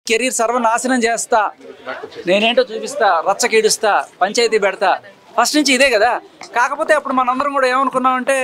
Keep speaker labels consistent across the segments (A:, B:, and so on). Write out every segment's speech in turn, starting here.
A: Career సర్వనాశనం చేస్తా, నేనేంటో చూపిస్తా, రచ్చకీడుస్తా, పంచాయతీ పెడతా, ఫస్ట్ నుంచి ఇదే కదా. కాకపోతే అప్పుడు మనందరం కూడా ఏమనుకున్నామంటే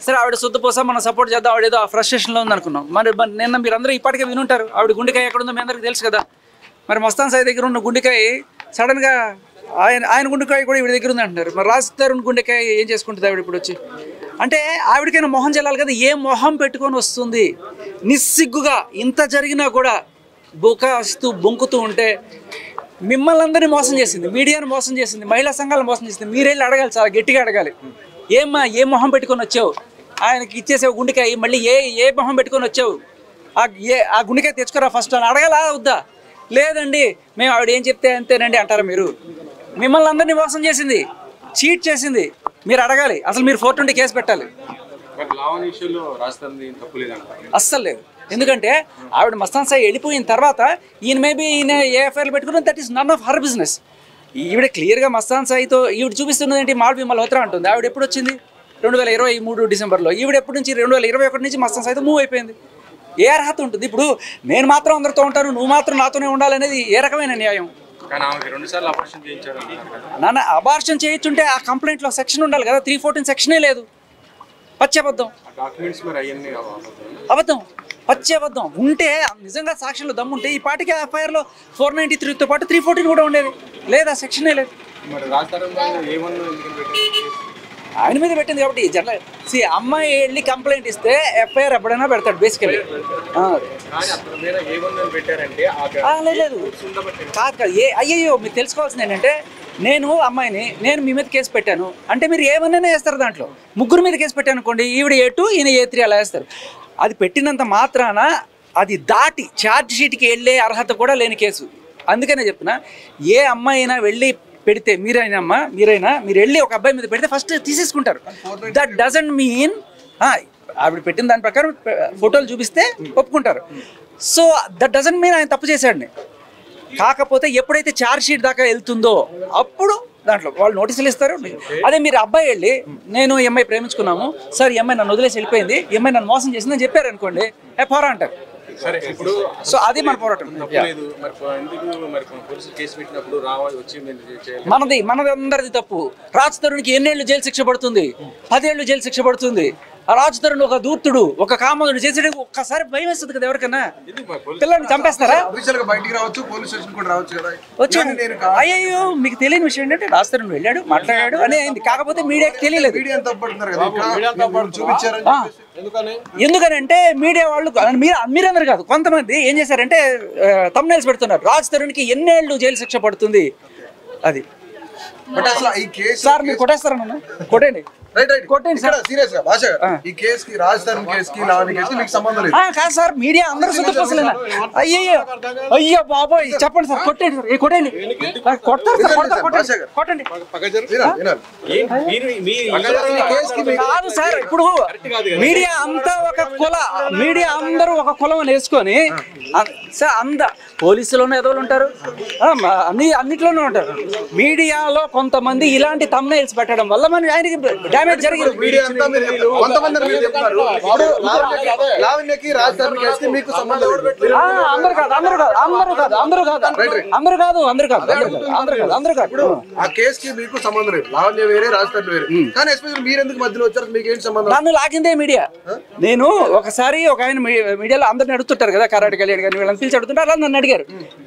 A: సరే ఆవిడ శుద్ధపోసా మనం సపోర్ట్ చేద్దాం, ఆవిడ ఏదో ఆ ఫ్రస్ట్రేషన్లో ఉందనుకున్నాం. మరి నిన్న మీరందరూ ఇప్పటికే వినుంటారు ఆవిడ గుండెకాయ ఎక్కడుందో మీ అందరికీ తెలుసు కదా. మరి మస్తాన్ సాయి దగ్గర ఉన్న గుండెకాయ సడన్గా ఆయన గుండెకాయ కూడా ఈవిడ దగ్గర ఉంది అంటున్నారు. మరి రాజ్ తరుణ్ గుండెకాయ ఏం చేసుకుంటుంది ఆవిడ ఇప్పుడు వచ్చి? అంటే ఆవిడకైనా మొహం చెల్లాలి కదా, ఏ మొహం పెట్టుకొని వస్తుంది? నిస్సిగ్గుగా ఇంత జరిగినా కూడా బుకాస్తూ బొంకుతూ ఉంటే మిమ్మల్ని అందరినీ మోసం చేసింది, మీడియాను మోసం చేసింది, మహిళా సంఘాలను మోసం చేసింది. మీరెళ్ళి అడగాలి, చాలా గట్టిగా అడగాలి. ఏమ్మా ఏ మొహం పెట్టుకొని వచ్చావు? ఆయనకి ఇచ్చేసావు గుండెకాయ, మళ్ళీ ఏ మొహం పెట్టుకొని వచ్చావు? ఆ గుండెకాయ తెచ్చుకోరా ఫస్ట్ అని అడగాలా వద్దా? లేదండి మేము ఆవిడ ఏం చెప్తే అంతేనండి అంటారా మీరు? మిమ్మల్ని అందరినీ మోసం చేసింది, చీట్ చేసింది. మీరు అడగాలి, అసలు మీరు 420 కేసు పెట్టాలి. అస్సలు లేదు. ఎందుకంటే ఆవిడ మస్తాన్ సాయి వెళ్ళిపోయిన తర్వాత ఈయన మేబీ ఈయన ఏ ఎఫ్ఐఆర్లు పెట్టుకున్నాం, that is none of her business. ఈవిడ క్లియర్గా మస్తాన్ సాయితో ఈవిడ చూపిస్తున్నది ఏంటి? మాల్వి మల్హోత్రా అంటుంది. ఆవిడ ఎప్పుడు వచ్చింది? 2023 డిసెంబర్లో. ఈవిడ ఎప్పటి నుంచి? 2021 నుంచి మస్తాన్ సాయితో మూవ్ అయిపోయింది. ఏ అర్హత ఉంటుంది? ఇప్పుడు నేను మాత్రం అందరితో ఉంటాను, నువ్వు మాత్రం నాతోనే ఉండాలనేది ఏ రకమైన న్యాయం? నాన్న అబార్షన్ చేయొచ్చుంటే ఆ కంప్లైంట్లో సెక్షన్ ఉండాలి కదా. 314 సెక్షనే లేదు. పచ్చబద్ధం, అబద్ధం, పచ్చబద్ధం ఉంటే నిజంగా సాక్ష్యంలో దమ్ముంటే ఈ పాటికి ఎఫ్ఐఆర్లో 493తో పాటు 314 కూడా ఉండేది. లేదా సెక్షనే లేదు. ఆయన మీద పెట్టింది కాబట్టి జనరల్ అమ్మాయి వెళ్ళి కంప్లైంట్ ఇస్తే ఎఫ్ఐఆర్ ఎప్పుడైనా పెడతాడు బేసికలీ. లేదు కాదు అయ్యయ్యో మీరు తెలుసుకోవాల్సింది ఏంటంటే నేను అమ్మాయిని మీ మీద కేసు పెట్టాను అంటే మీరు ఏమన్నా వేస్తారు. దాంట్లో ముగ్గురు మీద కేసు పెట్టాను అనుకోండి, ఈవిడ A2 ఈయన A3 అలా వేస్తారు. అది పెట్టినంత మాత్రాన అది దాటి ఛార్జ్ షీట్కి వెళ్ళే అర్హత కూడా లేని కేసు. అందుకనే చెప్తున్నా, ఏ అమ్మాయి అయినా వెళ్ళి పెడితే మీరైనా మీరు వెళ్ళి ఒక అబ్బాయి మీద పెడితే ఫస్ట్ తీసేసుకుంటారు. దట్ డజంట్ మీన్ ఆవిడ పెట్టిన దాని ప్రకారం ఫోటోలు చూపిస్తే ఒప్పుకుంటారు. సో దట్ డజంట్ మీన్ ఆయన తప్పు చేశాడని. కాకపోతే ఎప్పుడైతే ఛార్జ్ షీట్ దాకా వెళ్తుందో అప్పుడు దాంట్లో వాళ్ళు నోటీసులు ఇస్తారు. అదే మీరు అబ్బాయి వెళ్ళి నేను ఈ అమ్మాయి ప్రేమించుకున్నాము సార్, ఈ అమ్మాయి నన్ను వదిలేసి వెళ్ళిపోయింది, ఈ అమ్మాయి నన్ను మోసం చేసిందని చెప్పారు అనుకోండి, పోరా అంటారు. సో అది మన పోరాటం. మనది అందరిది తప్పు. రాజ్ తరుణ్కి ఎన్నేళ్ళు జైలు శిక్ష పడుతుంది? 10 ఏళ్ళు జైలు శిక్ష పడుతుంది. ఆ రాజ్ తరుణ్ ఒక దూర్తుడు, ఒక కామదుడు చేసేటప్పుడు ఒక్కసారి భయం వేస్తుంది కదా ఎవరికైనా. పిల్లల్ని చంపేస్తారా? అయ్యో మీకు తెలియని విషయం ఏంటంటే రాజ్ తరుణ్ వెళ్ళాడు, మాట్లాడాడు అని అయింది. కాకపోతే మీడియాకి తెలియలేదు. ఎందుకనంటే మీడియా వాళ్ళు మీరందరూ కాదు, కొంతమంది ఏం చేశారంటే థంబ్నెయిల్స్ పెడుతున్నారు, రాజ్ తరుణ్కి ఎన్నేళ్ళు జైలు శిక్ష పడుతుంది అది. సార్ మీరు కొట్టేస్తారన్న, కొట్టండి కొట్టండి సార్. కాదు సార్, మీడియా అందరూ శుద్ధపోసలేనా? అయ్యో బాబోయ్ చెప్పండి సార్, కొట్టండి సార్, కొట్టండి కొడతారు సార్, కొట్టండి. కాదు సార్, ఇప్పుడు మీడియా అంతా ఒక మీడియా అందరూ ఒక కులం అని వేసుకొని సార్ పోలీసులోనే ఎదవలు ఉంటారు, అన్నిట్లోనే ఉంటారు. మీడియాలో కొంతమంది ఇలాంటి థంబ్నెయిల్స్ పెట్టడం వల్ల మన ఆయనకి డ్యామేజ్ జరిగింది. నన్ను లాగిందే మీడియా. నేను ఒకసారి ఒక ఆయన మీడియాలో అందరిని అడుగుతుంటారు కదా, కరాటి కళ్యాణ్ గారిని వీళ్ళని పిలిచి అడుగుతుంటారు, అలా నన్ను అడిగారు.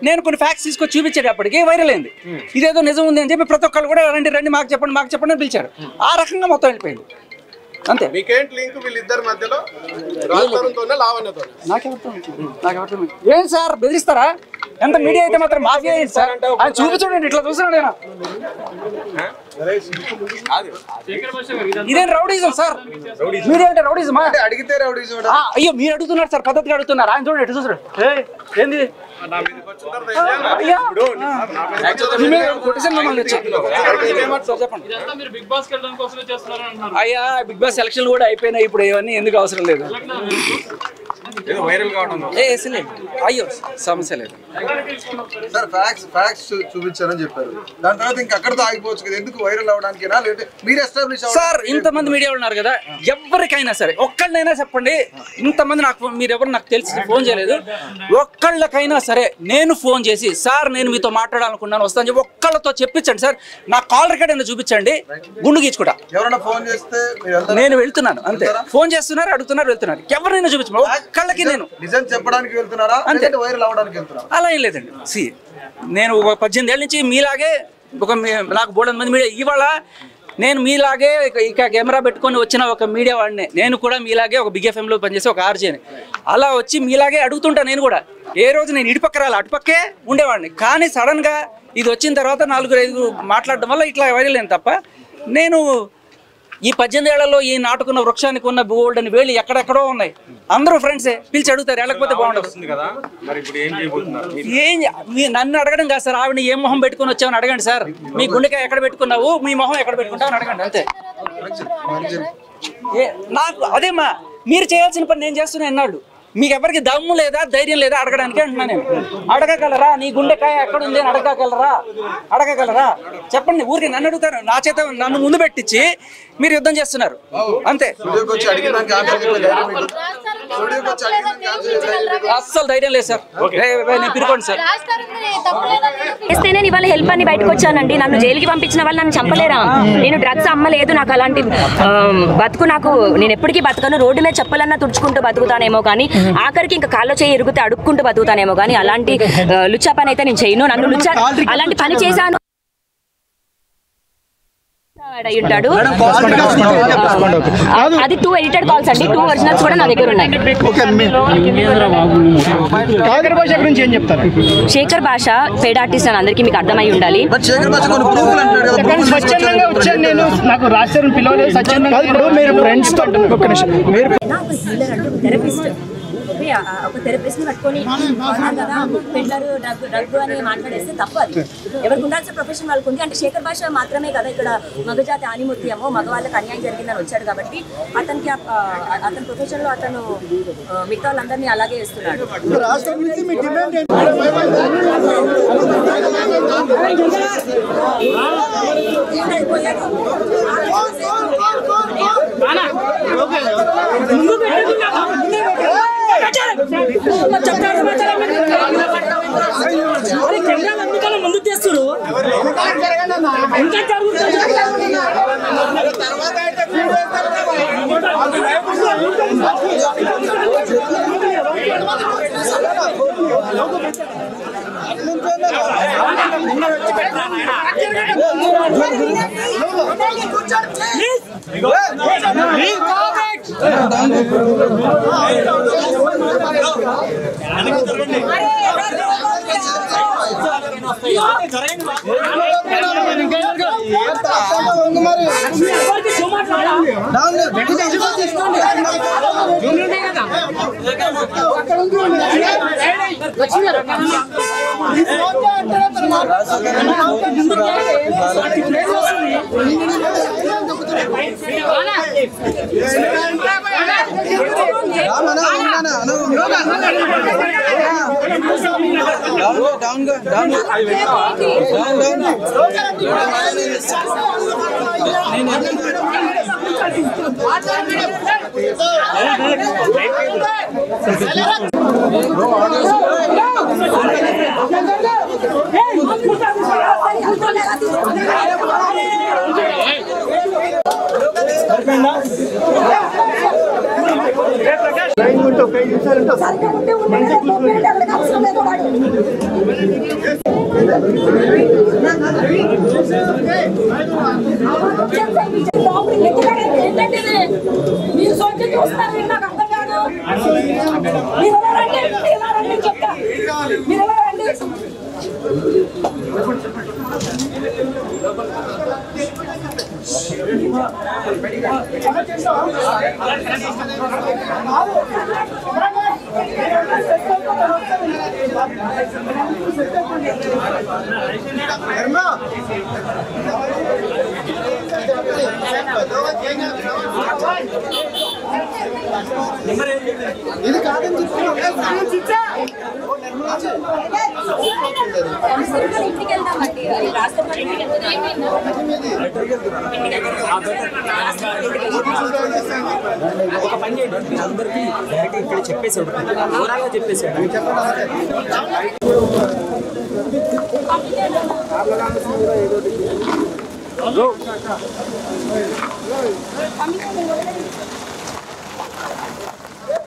A: నేను కొన్ని ఫ్యాక్ట్స్ తీసుకొచ్చి చూపించేటప్పటికి వైరల్ అయింది. ఇదేదో నిజం ఉంది అని చెప్పి ప్రతి ఒక్కళ్ళు కూడా రండి మాకు చెప్పండి అని పిలిచారు. ఆ రకంగా మొత్తం వెళ్ళిపోయింది అంతే. ఏం సార్ బెదిరిస్తారా? ఎంత మీడియా అయితే మాత్రం మాఫియా ఏంటి సార్? ఆయన చూపించండి, ఇట్లా చూస్తున్నాడు నేను. ఇదేం రౌడీజం సార్? మీడియా అంటే రౌడీజమా? అడిగితే రౌడీజం. అయ్యో మీరు అడుగుతున్నారు సార్, పద్ధతిగా అడుగుతున్నారు. ఆయన చూడండి ఎటు చూసాడు, ఏంది అయ్యా బిగ్ బాస్ ఎలక్షన్ కూడా అయిపోయినాయి, ఇప్పుడు ఇవన్నీ ఎందుకు అవసరం లేదు. అయ్యో సమస్య లేదు
B: సార్. ఫ్యాక్ట్స్ చూపించారని చెప్పారు, దాని తర్వాత ఇంకా అక్కడతో ఆగిపోవచ్చు కదా, ఎందుకు వైరల్ అవడానికి మీరు ఎస్టాబ్లిష్
A: సార్? ఇంతమంది మీడియా ఉన్నారు కదా, ఎవరికైనా సరే ఒక్కళ్ళైనా చెప్పండి, ఇంతమంది నాకు మీరెవరు నాకు తెలిసి ఫోన్ చేయలేదు, ఒక్కళ్ళకైనా సరే నేను ఫోన్ చేసి సార్ నేను మీతో మాట్లాడాలనుకున్నాను వస్తాను చెప్పి ఒక్కళ్ళతో చెప్పించండి సార్, నా కాల్ రికార్డ్ అయినా చూపించండి, గుండు గీచుకుంటా.
B: ఎవరైనా ఫోన్ చేస్తే
A: నేను వెళ్తున్నాను అంతే, ఫోన్ చేస్తున్నారు అడుగుతున్నారు వెళ్తున్నారు, ఎవరైనా చూపించు ఒక్కళ్ళకి. నేను
B: నిజం చెప్పడానికి వెళ్తున్నారా అంతే, వైరల్ అవడానికి వెళ్తున్నారా?
A: అలా ఏం లేదండి. నేను 18 ఏళ్ళ నుంచి మీలాగే నాకు బోల్డ్ మంది మీడియా, ఇవాళ నేను మీలాగే ఇక కెమెరా పెట్టుకొని వచ్చిన ఒక మీడియా వాడిని, నేను కూడా మీలాగే ఒక బిగ్ ఎఫ్ఎంలో పనిచేసి ఒక ఆర్జేని, అలా వచ్చి మీలాగే అడుగుతుంటా నేను కూడా. ఏ రోజు నేను ఇటుపక్క రాలి అటుపక్కే ఉండేవాడిని, కానీ సడన్గా ఇది వచ్చిన తర్వాత 4-5 మాట్లాడడం వల్ల ఇట్లా వైరల్ అయింది తప్ప, నేను ఈ 18 ఏళ్లలో ఈ నాటుకున్న వృక్షానికి ఉన్న బోల్డ్ అని వేళ్ళు ఎక్కడెక్కడో ఉన్నాయి. అందరూ ఫ్రెండ్సే పిలిచి అడుగుతారు, వెళ్ళకపోతే బాగుండదు. నన్ను అడగడం కాదు సార్, ఆవిడ ఏ మొహం పెట్టుకుని వచ్చావని అడగండి సార్, మీ గుండెకాయ ఎక్కడ పెట్టుకున్నావు, మీ మొహం ఎక్కడ పెట్టుకుంటావు అని అడగండి అంతే. నాకు అదేమ్మా మీరు చేయాల్సిన పని నేను చేస్తున్నా ఎన్నాళ్ళు, మీకు ఎవరికి దమ్ము లేదా ధైర్యం లేదా అడగడానికి అంటున్నా నేను. అడగగలరా నీ గుండెకాయ ఎక్కడుంది అని అడగగలరా చెప్పండి. ఊరికి నన్ను అడుగుతారు, నా చేత నన్ను ముందు పెట్టించి మీరు యుద్ధం చేస్తున్నారు అంతే. అస్సలు ధైర్యం లేదు సార్, నేను పిరుకోండి సార్.
C: చేస్తేనే ఇవాళ హెల్ప్ అని బయటకు వచ్చానండి. నన్ను జైలుకి పంపించిన వాళ్ళు నన్ను చంపలేరా? నేను డ్రగ్స్ అమ్మలేదు, నాకు అలాంటి బతుకు, నాకు నేను ఎప్పటికీ బతకను. రోడ్డు మీద చెప్పలన్నా తుడుచుకుంటూ బతుకుతానేమో కానీ ఆఖరికి ఇంకా కాళ్ళ చేయి ఎరుగుతే అడుక్కుంటూ బతుకుతానేమో కానీ అలాంటి లుచ్చా పని అయితే నేను చేయను. నన్ను లుచ్చా అలాంటి పని చేశాను ఉంటాడు. అది 2 ఎడిటెడ్ కాల్స్ అండి, 2 ఒరిజినల్స్ కూడా నా దగ్గర ఉన్నాయి. శేఖర్ భాష పేడ్ ఆర్టిస్ట్ అని అందరికీ మీకు అర్థమై ఉండాలి. ఒక థెరపిస్ట్ని పట్టుకొని కదా పెడ్లరు డ్రగ్ అని మాట్లాడేస్తే తప్పు. అది ఎవరికి ఉండాల్సిన ప్రొఫెషన్ వాళ్ళకు ఉంది. అంటే శేఖర్ భాష మాత్రమే కదా ఇక్కడ మగజాతి ఆనిముత్యమో మగవాళ్ళకి అన్యాయం జరిగిందని వచ్చాడు కాబట్టి అతనికి అతని ప్రొఫెషన్లో అతను మిగతా వాళ్ళందరినీ అలాగే ఇస్తున్నాడు.
D: ముందు చేస్తారు
B: ఇది కాదని
C: ఇంటికి వెళ్దామండి
D: ఒక పని చేయండి, మీ అందరికీ డైరెక్ట్ ఇక్కడ చెప్పేసాడు, ఓవరాల్గా చెప్పేసాడు.
C: చెప్పండి